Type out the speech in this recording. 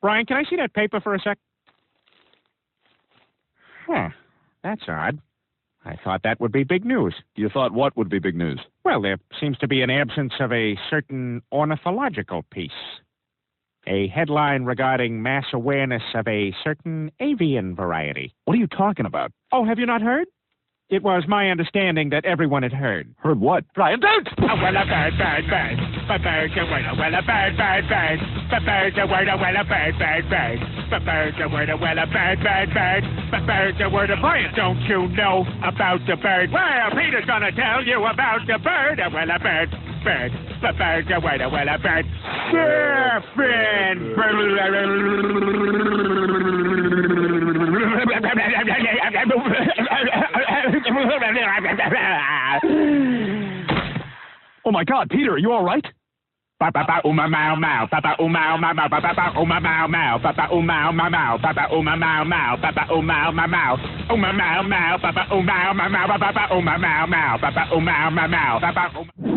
Brian, can I see that paper for a sec? Huh. That's odd. I thought that would be big news. You thought what would be big news? Well, there seems to be an absence of a certain ornithological piece. A headline regarding mass awareness of a certain avian variety. What are you talking about? Oh, have you not heard? It was my understanding that everyone had heard. Heard what? Brian, don't! Oh, well, a bird, bird, bird. But bird's a word, well, a bird, bird, bird. But bird's a word, well, a bird, bird, bird. But bird's a word, well, a bird, bird, bird. But bird's a word, Brian, don't you know about the bird? Well, Peter's gonna tell you about the bird. Well, a bird, bird. But bird's a word, well, a bird. Griffin! Oh my God, Peter, are you all right? Papa uma mau mau, Papa uma mau mau, Papa uma mau mau, Papa uma mau mau, Papa uma mau mau, Papa uma mau mau, uma mau mau, Papa uma mau mau, Papa uma mau mau, Papa uma mau mau, Papa.